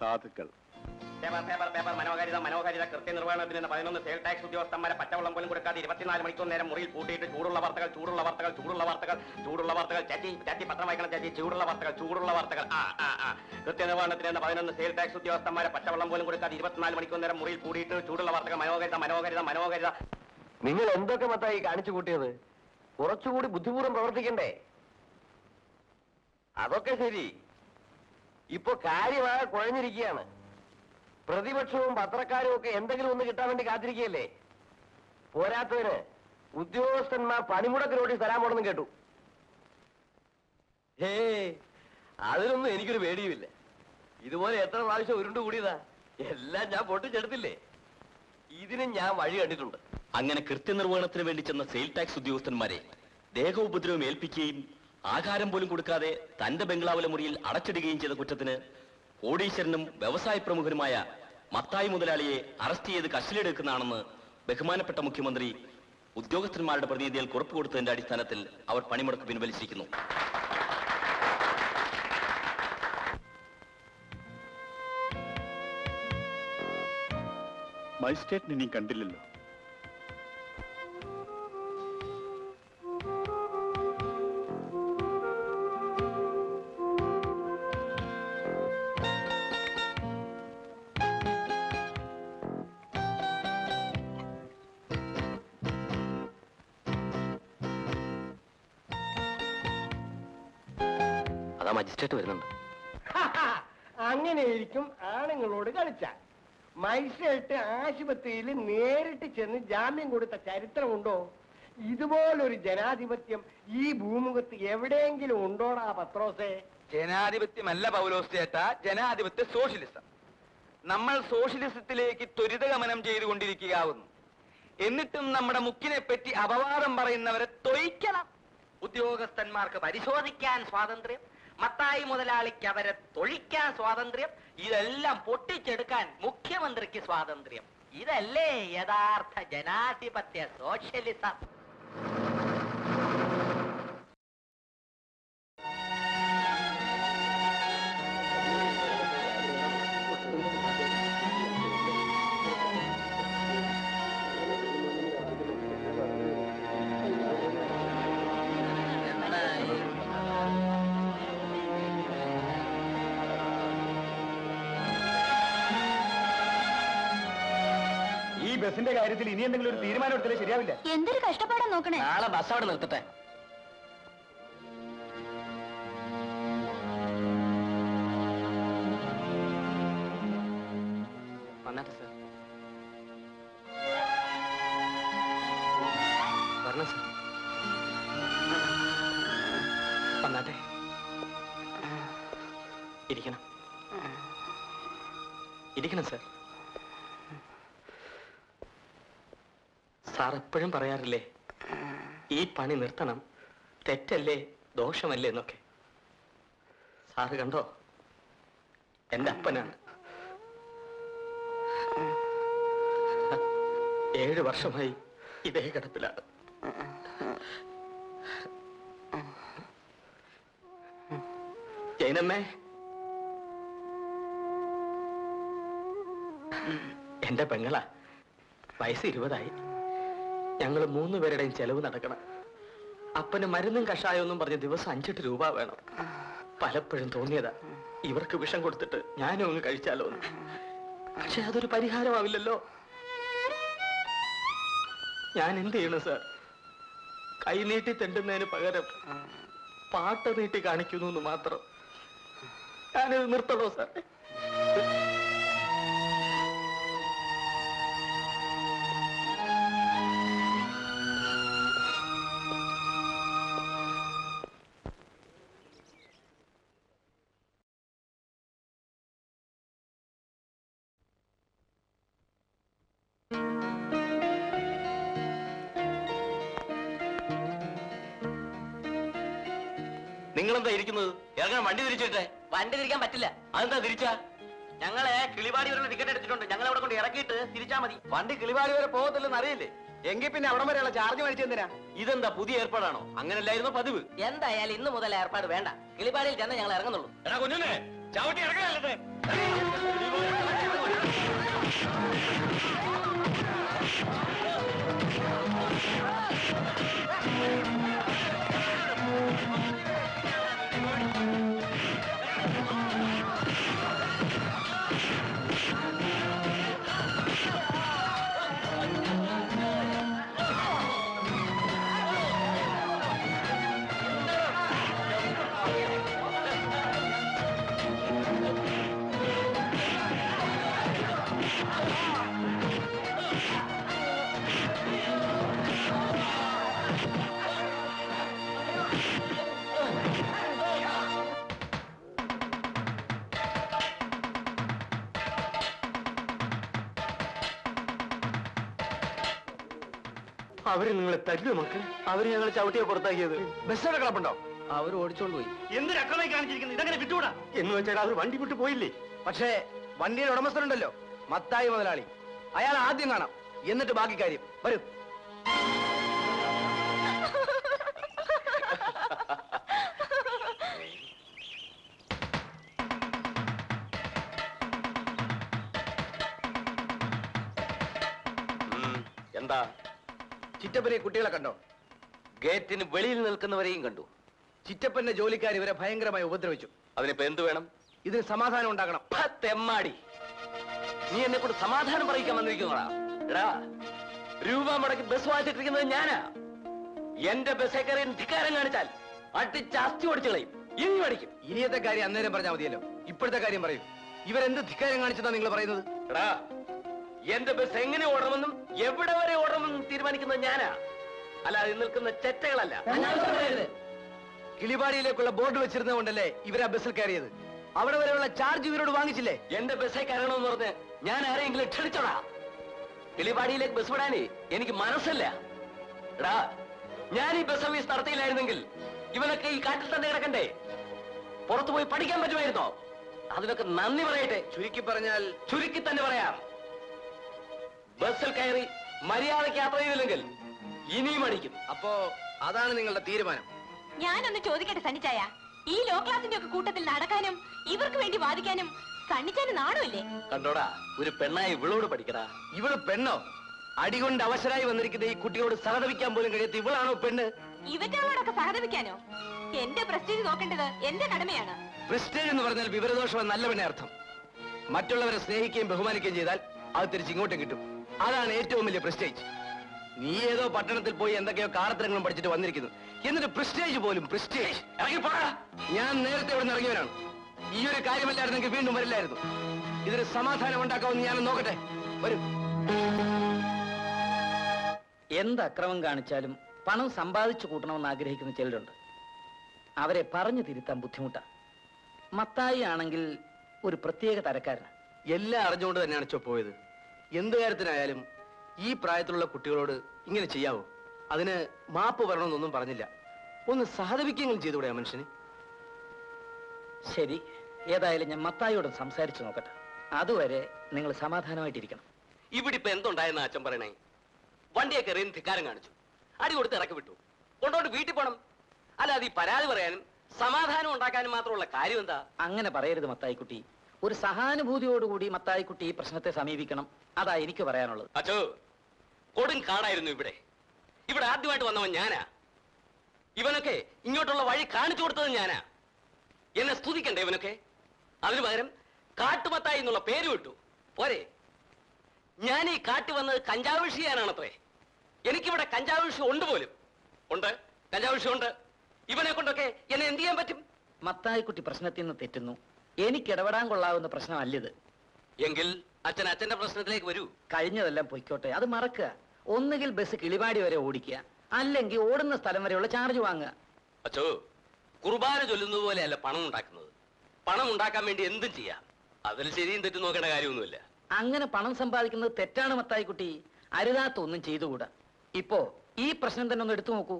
സാധുക്കൾ. മനോഹാരിത കൃത്യനിർവഹണത്തിന് 11 sale tax ഉദ്യോഗസ്ഥന്മാരെ പച്ചവെള്ളം പോലും കൊടുക്കാതെ 24 മണിക്കൂർ നേരം മുറിയിൽ പൂട്ടിയിട്ട് ചൂടുള്ള വാർത്തകൾ ചാറ്റി പത്രം വായിക്കണം ചാറ്റി ചൂടുള്ള വാർത്തകൾ കൃത്യനിർവഹണത്തിന് 11 സെയിൽ ടാക്സ് ഉദ്യോഗസ്ഥന്മാരെ പച്ചവെള്ളം പോലും കൊടുക്കാതെ 24 മണിക്കൂർ നേരം മുറിയിൽ പൂട്ടിയിട്ട് ചൂടുള്ള വാർത്തകൾ. മനോഹാരിത. നിങ്ങൾ എന്തൊക്കെ മത്തായി കാണിച്ചു കൂട്ടിയത്? കുറച്ചുകൂടി ബുദ്ധിപൂർവ്വം പ്രവർത്തിക്കണ്ടേ? അതൊക്കെ ശരി. ഇപ്പൊ കാര്യമായി കുഴഞ്ഞിരിക്കുകയാണ്. പ്രതിപക്ഷവും പത്രക്കാരും ഒക്കെ എന്തെങ്കിലും ഒന്ന് കിട്ടാൻ വേണ്ടി കാത്തിരിക്കുകയല്ലേ? പോരാത്തവന് ഉദ്യോഗസ്ഥന്മാർ പണിമുടക്ക് നോട്ടീസ് തരാൻ പോണെന്ന് കേട്ടു. അതിനൊന്നും എനിക്കൊരു പേടിയുമില്ല. ഇതുപോലെ എത്ര പ്രാവശ്യം ഉരുണ്ടുകൂടിയതാ. എല്ലാം ഞാൻ പൊട്ടിച്ചെടുത്തില്ലേ. ഇതിന് ഞാൻ വഴി കണ്ടിട്ടുണ്ട്. അങ്ങനെ കൃത്യനിർവഹണത്തിന് വേണ്ടി ചെന്ന സെയിൽ ടാക്സ് ഉദ്യോഗസ്ഥന്മാരെ ദേഹോപദ്രവം ഏൽപ്പിക്കുകയും ആഹാരം പോലും കൊടുക്കാതെ തന്റെ ബംഗ്ലാവിലെ മുറിയിൽ അടച്ചിടുകയും ചെയ്ത കുറ്റത്തിന് കോടീശ്വരനും വ്യവസായ പ്രമുഖനുമായ മത്തായി മുതലാളിയെ അറസ്റ്റ് ചെയ്ത് കസ്റ്റഡിയിലെടുക്കുന്നതാണെന്ന് ബഹുമാനപ്പെട്ട മുഖ്യമന്ത്രി ഉദ്യോഗസ്ഥന്മാരുടെ പ്രതിനിധികൾ കുറിപ്പ് കൊടുത്തതിന്റെ അടിസ്ഥാനത്തിൽ അവർ പണിമുടക്ക് പിൻവലിച്ചിരിക്കുന്നു. മജിസ്ട്രേറ്റിനെ നീ കണ്ടില്ലല്ലോ. അതാ മജിസ്ട്രേറ്റ് വരുന്നുണ്ട്. അങ്ങനെയായിരിക്കും ആണുങ്ങളോട് കളിച്ചാൽ. മജിസ്ട്രേറ്റ് ആശുപത്രിയിൽ നേരിട്ട് ചെന്ന് ജാമ്യം കൊടുത്ത ചരിത്രമുണ്ടോ? ഇതുപോലൊരു ജനാധിപത്യം ഈ ഭൂമുഖത്ത് എവിടെയെങ്കിലും ഉണ്ടോടാ പത്രോസേ? ജനാധിപത്യമല്ല പൗലോസ് ചേട്ടാ, ജനാധിപത്യ സോഷ്യലിസം. നമ്മൾ സോഷ്യലിസത്തിലേക്ക് ത്വരിതഗമനം ചെയ്തുകൊണ്ടിരിക്കുകയാവുന്നു. എന്നിട്ടും നമ്മുടെ മുക്കിനെ പറ്റി അപവാദം പറയുന്നവരെ തൊഴിക്കണം. ഉദ്യോഗസ്ഥന്മാർക്ക് പരിശോധിക്കാൻ സ്വാതന്ത്ര്യം, മത്തായി മുതലാളിക്ക് അവരെ തൊഴിക്കാൻ സ്വാതന്ത്ര്യം, ഇതെല്ലാം പൊട്ടിച്ചെടുക്കാൻ മുഖ്യമന്ത്രിക്ക് സ്വാതന്ത്ര്യം. ഇതല്ലേ യഥാർത്ഥ ജനാധിപത്യ സോഷ്യലിസം? ഈ ബസിന്റെ കാര്യത്തിൽ ഇനി എന്തെങ്കിലും ഒരു തീരുമാനം എടുത്താലേ ശരിയാവില്ല. എന്തൊരു കഷ്ടപ്പാടാ നോക്കണേ. നാളെ ബസ് അവിടെ നിർത്തട്ടെ. വന്നാട്ടെ സാർ. വരണം സാർ. വന്നാട്ടെ. ഇരിക്കണം. ഇരിക്കണം സാർ. സാർ എപ്പോഴും പറയാറില്ലേ ഈ പണി നിർത്തണം, തെറ്റല്ലേ, ദോഷമല്ലേ എന്നൊക്കെ. സാറ് കണ്ടോ, എന്റെ അപ്പനാണ്. 7 വർഷമായി ഇതേ കിടപ്പിലാണ്. ജൈനമ്മേ, എന്റെ പെങ്ങളാ. വയസ്സ് 20ആയി. ഞങ്ങൾ 3 പേരുടെയും ചെലവ് നടക്കണം. അപ്പന് മരുന്നും കഷായമൊന്നും പറഞ്ഞ് ദിവസം 5-8 രൂപ വേണം. പലപ്പോഴും തോന്നിയതാ ഇവർക്ക് വിഷം കൊടുത്തിട്ട് ഞാനും അങ്ങ് കഴിച്ചാലോ എന്ന്. പക്ഷെ അതൊരു പരിഹാരമാവില്ലല്ലോ. ഞാൻ എന്ത് ചെയ്യണം സാർ? കൈ നീട്ടി തെണ്ടുന്നതിന് പകരം പാട്ട് നീട്ടി കാണിക്കുന്നു എന്ന് മാത്രം. ഞാനിത് നിർത്തണോ സാർ? നിങ്ങളെന്താ ഇരിക്കുന്നത്? ഇറങ്ങാൻ വണ്ടി തിരിച്ചിട്ടെ. വണ്ടി തിരിക്കാൻ പറ്റില്ല. അതെന്താ തിരിച്ചാ? ഞങ്ങളെ കിളിവാടി വരെ ടിക്കറ്റ് എടുത്തിട്ടുണ്ട്. ഞങ്ങൾ അവിടെ കൊണ്ട് ഇറക്കിയിട്ട് തിരിച്ചാ മതി. വണ്ടി കിളിവാടി വരെ പോകത്തില്ലെന്ന് അറിയില്ലേ? എങ്കിൽ പിന്നെ അവിടം വരെയുള്ള ചാർജ് മേടിച്ചെന്തിനാ? ഇതെന്താ പുതിയ ഏർപ്പാടാണോ? അങ്ങനല്ലായിരുന്നോ പതിവ്? എന്തായാലും ഇന്ന് മുതൽ ഏർപ്പാട് വേണ്ട. കിളിവാടിയിൽ ചെന്ന് ഞങ്ങൾ ഇറങ്ങുന്നുള്ളൂ. എടാ കുഞ്ഞുനെ, ചവിട്ടി ഇറങ്ങാനല്ലേ? അവര് നിങ്ങളെ തല്ലു മക്കൾ. അവര് ഞങ്ങൾ ചവിട്ടിയെ പുറത്താക്കിയത്. ബസ്സോടെ കിടപ്പുണ്ടോ? അവർ ഓടിച്ചോണ്ട് പോയി. എന്ത് അക്രമമായി കാണിച്ചിരിക്കുന്നത്? ഇതങ്ങനെ വിട്ടുകൂടാ. എന്ന് വെച്ചാൽ അവർ വണ്ടി വിട്ടു പോയില്ലേ? പക്ഷേ വണ്ടിയുടെ ഉടമസ്ഥനുണ്ടല്ലോ, മത്തായി മുതലാളി. അയാൾ ആദ്യം കാണാം, എന്നിട്ട് ബാക്കി കാര്യം. വരൂ. എന്താ? ചിറ്റപ്പനെ കുട്ടികളെ കണ്ടോ? ഗേറ്റിന് വെളിയിൽ നിൽക്കുന്നവരെയും കണ്ടു. ചിറ്റപ്പന്റെ ജോലിക്കാർ ഇവരെ ഭയങ്കരമായി ഉപദ്രവിച്ചു. അതിനിപ്പോ എന്ത് വേണം? ഇതിന് സമാധാനം ഉണ്ടാക്കണം. തെമ്മാടി, നീ എന്നെ കൊണ്ട് സമാധാനം പറയിക്കാൻ വന്നിരിക്കുന്നോടാ. എടാ, രൂപ മുടക്കി ബസ് വാങ്ങിച്ചിട്ടിരിക്കുന്നത് ഞാനാ. എന്റെ ബസ്സേ കയറി ധിക്കാരം കാണിച്ചാൽ അടിച്ചാസ്തി ഓടിച്ചു കളയും. ഇനി പഠിക്കും. ഇനിയത്തെ കാര്യം അന്നേരം പറഞ്ഞാൽ മതിയല്ലോ. ഇപ്പോഴത്തെ കാര്യം പറയും. ഇവരെന്ത് ധിക്കാരം കാണിച്ചതാ നിങ്ങൾ പറയുന്നത്? എടാ, എന്റെ ബസ് എങ്ങനെ ഓടണമെന്നും എവിടെ വരെ ഓടണമെന്നും തീരുമാനിക്കുന്നത് ഞാനാ, അല്ലാതെ നിൽക്കുന്ന ചെറ്റകളല്ല. കിളിപാടിയിലേക്കുള്ള ബോർഡ് വെച്ചിരുന്നത് കൊണ്ടല്ലേ ഇവരാ ബസ്സിൽ കയറിയത്. അവിടെ വരെയുള്ള ചാർജ് ഇവരോട് വാങ്ങിച്ചില്ലേ? എന്റെ ബസ്സേ കയറണമെന്ന് പറഞ്ഞ് ഞാൻ ആരെങ്കിലും ക്ഷണിച്ചോടാ? കിളിപാടിയിലേക്ക് ബസ് വിടാനേ എനിക്ക് മനസ്സില്ല. എടാ, ഞാൻ ഈ ബസ് സർവീസ് നടത്തിയില്ലായിരുന്നെങ്കിൽ ഇവനൊക്കെ ഈ കാട്ടിൽ തന്നെ കിടക്കണ്ടേ? പുറത്തു പോയി പഠിക്കാൻ പറ്റുമായിരുന്നോ? അതിനൊക്കെ നന്ദി പറയട്ടെ. ചുരുക്കി പറഞ്ഞാൽ ചുരുക്കി തന്നെ പറയാം. ബസ്സിൽ കയറി മര്യാദയ്ക്ക് യാത്ര ചെയ്തില്ലെങ്കിൽ ഇനിയും അടിക്കും. അപ്പോ അതാണ് നിങ്ങളുടെ തീരുമാനം? ഞാനൊന്ന് ചോദിക്കട്ടെ സണ്ണിച്ചായ, ഈ ലോ ക്ലാസിന്റെ ഒക്കെ കൂട്ടത്തിൽ നടക്കാനും ഇവർക്ക് വേണ്ടി വാദിക്കാനും സണ്ണിച്ചാന് നാണമില്ലേ? കണ്ടോടാ, ഒരു പെണ്ണായി ഇവളോട് പഠിക്കടാ. ഇവള് പെണ്ണോ? അടികൊണ്ട് അവശരായി വന്നിരിക്കുന്ന ഈ കുട്ടിയോട് സഹതപിക്കാൻ പോലും കഴിയാത്ത ഇവളാണോ പെണ്ണ്? ഇവറ്റകളോടൊക്കെ സഹതപിക്കാനോ? എന്റെ പ്രസ്റ്റീജ് നോക്കേണ്ടത് എന്റെ കടമയാണ്. പ്രസ്റ്റേജ് എന്ന് പറഞ്ഞാൽ വിവരദോഷം എന്നല്ല പിന്നെ അർത്ഥം. മറ്റുള്ളവരെ സ്നേഹിക്കുകയും ബഹുമാനിക്കുകയും ചെയ്താൽ അത് തിരിച്ച് ഇങ്ങോട്ടും കിട്ടും. അതാണ് ഏറ്റവും വലിയ പ്രസ്റ്റേജ്. നീ ഏതോ പട്ടണത്തിൽ പോയി എന്തൊക്കെയോ കാർത്തരങ്ങളും പഠിച്ചിട്ട് വന്നിരിക്കുന്നു. എന്നിട്ട് പ്രസ്റ്റേജ് പോലും പ്രസ്റ്റേജ്. ഇറങ്ങിപ്പോടാ. ഞാൻ നേരത്തെ ഇവിടെ നിന്ന് ഇറങ്ങിയവനാണ്. ഈ ഒരു കാര്യമല്ലായിരുന്നെങ്കിൽ വീണ്ടും വരില്ലായിരുന്നു. ഇതിന് സമാധാനം ഉണ്ടാക്കാമെന്ന് ഞാൻ നോക്കട്ടെ. വരും. എന്ത് അക്രമം കാണിച്ചാലും പണം സമ്പാദിച്ചു കൂട്ടണമെന്ന് ആഗ്രഹിക്കുന്ന ചിലരുണ്ട്. അവരെ പറഞ്ഞു തിരുത്താൻ ബുദ്ധിമുട്ടാണ്. മത്തായി ആണെങ്കിൽ ഒരു പ്രത്യേക തരക്കാരനാണ്. എല്ലാം അറിഞ്ഞുകൊണ്ട് തന്നെയാണ് ചോ പോയത്. എന്ത് കാര്യത്തിനായാലും ഈ പ്രായത്തിലുള്ള കുട്ടികളോട് ഇങ്ങനെ ചെയ്യാവോ? അതിന് മാപ്പ് വരണമെന്നൊന്നും പറഞ്ഞില്ല. ഒന്ന് സഹതപിക്കെങ്കിലും ചെയ്തുകൂടെ ആ മനുഷ്യന്? ശരി, ഏതായാലും ഞാൻ മത്തായിയോട് സംസാരിച്ചു നോക്കട്ടെ. അതുവരെ നിങ്ങൾ സമാധാനമായിട്ടിരിക്കണം. ഇവിടെ ഇപ്പൊ എന്തുണ്ടായെന്ന് അച്ഛൻ പറയണേ? വണ്ടിയെ കയറി ധിക്കാരം കാണിച്ചു, അടി കൊടുത്ത് ഇറക്കി വിട്ടു, കൊണ്ടോണ്ട് വീട്ടിൽ പോണം. അല്ലാതെ ഈ പരാതി പറയാനും സമാധാനം ഉണ്ടാക്കാനും മാത്രമുള്ള കാര്യം എന്താ? അങ്ങനെ പറയരുത് മത്തായിക്കുട്ടി. ഒരു സഹാനുഭൂതിയോടുകൂടി മത്തായിക്കുട്ടി ഈ പ്രശ്നത്തെ സമീപിക്കണം. അതാ എനിക്ക് പറയാനുള്ളത്. അച്ഛോ, കൊടും കാടായിരുന്നു ഇവിടെ. ഇവിടെ ആദ്യമായിട്ട് വന്നവൻ ഞാനാ. ഇവനൊക്കെ ഇങ്ങോട്ടുള്ള വഴി കാണിച്ചു കൊടുത്തത് ഞാനാ. എന്നെ സ്തുതിക്കണ്ടേ ഇവനൊക്കെ? അതിനു പകരം കാട്ടുമത്തായി എന്നുള്ള പേര് വിട്ടു പോരെ? ഞാൻ ഈ കാട്ടി വന്നത് കഞ്ചാവ് കൃഷി ചെയ്യാനാണത്രേ. എനിക്കിവിടെ കഞ്ചാവ് കൃഷി ഉണ്ട് പോലും. ഉണ്ട്, കഞ്ചാവ് കൃഷി ഉണ്ട്. ഇവനെ കൊണ്ടൊക്കെ എന്നെ എന്ത് ചെയ്യാൻ പറ്റും? മത്തായിക്കുട്ടി പ്രശ്നത്തിൽ നിന്ന് തെറ്റുന്നു. എനിക്ക് ഇടപെടാൻ കൊള്ളാവുന്ന പ്രശ്നമല്ലിത്. എങ്കിൽ അച്ഛൻ അച്ഛന്റെ പ്രശ്നത്തിലേക്ക് വരൂ. കഴിഞ്ഞതെല്ലാം പൊയ്ക്കോട്ടെ, അത് മറക്കുക. ഒന്നുകിൽ ബസ് കിളിപാടി വരെ ഓടിക്കുക, അല്ലെങ്കിൽ ഓടുന്ന സ്ഥലം വരെയുള്ള ചാർജ് വാങ്ങുക. അച്ഛോ, കുർബാന ചൊല്ലുന്നത് പോലെയല്ല പണം ഉണ്ടാക്കുന്നത്. പണം ഉണ്ടാക്കാൻ വേണ്ടി എന്തും ചെയ്യാം. അതിൽ ശരിയും തെറ്റും നോക്കേണ്ട കാര്യമൊന്നുമില്ല. അങ്ങനെ പണം സമ്പാദിക്കുന്നത് തെറ്റാണ് മത്തായിക്കുട്ടി. അരുതാത്ത ഒന്നും ചെയ്തുകൂടാ. ഇപ്പോ ഈ പ്രശ്നം തന്നെ ഒന്ന് എടുത്തു നോക്കൂ.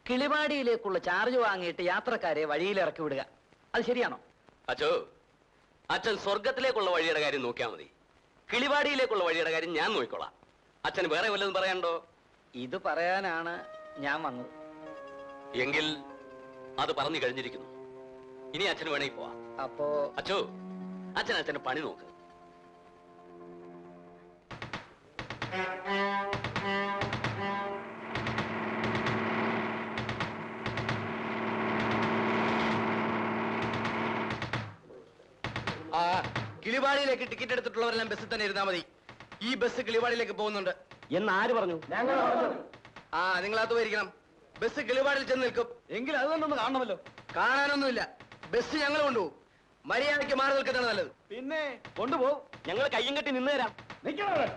കിളിപാടിയിലേക്കുള്ള ചാർജ് വാങ്ങിയിട്ട് യാത്രക്കാരെ വഴിയിൽ ഇറക്കി വിടുക, അത് ശരിയാണോ? അച്ഛോ, അച്ഛൻ സ്വർഗത്തിലേക്കുള്ള വഴിയുടെ കാര്യം നോക്കിയാൽ മതി. കിളിവാടിയിലേക്കുള്ള വഴിയുടെ കാര്യം ഞാൻ നോക്കിക്കോളാം. അച്ഛന് വേറെ വല്ലതും പറയാനുണ്ടോ? ഇത് പറയാനാണ് ഞാൻ വന്നത്. എങ്കിൽ അത് പറഞ്ഞു കഴിഞ്ഞിരിക്കുന്നു. ഇനി അച്ഛന് വേണമെങ്കിൽ പോവാം. അപ്പോ അച്ഛോ, അച്ഛന്റെ പണി നോക്ക്. ആ കിളിവാടിയിലേക്ക് ടിക്കറ്റ് എടുത്തിട്ടുള്ളവരെല്ലാം ബസ്സിൽ തന്നെ ഇരുന്നാ മതി. ഈ ബസ് കിളിവാടിയിലേക്ക് പോകുന്നുണ്ട്. എന്ന് ആര് പറഞ്ഞു? ആ നിങ്ങളകത്ത് പോയിരിക്കണം. ബസ് കിളിവാടിൽ ചെന്ന് നിൽക്കും. എങ്കിൽ അത് തന്നെ ഒന്ന് കാണണമല്ലോ. കാണാനൊന്നുമില്ല. ബസ് ഞങ്ങൾ കൊണ്ടുപോകും. മര്യാദയ്ക്ക് മാറി നിൽക്കുന്നതാണ് നല്ലത്. പിന്നെ കൊണ്ടുപോകും. ഞങ്ങൾ കയ്യും കെട്ടി നിന്ന് തരാം. നിൽക്കണം.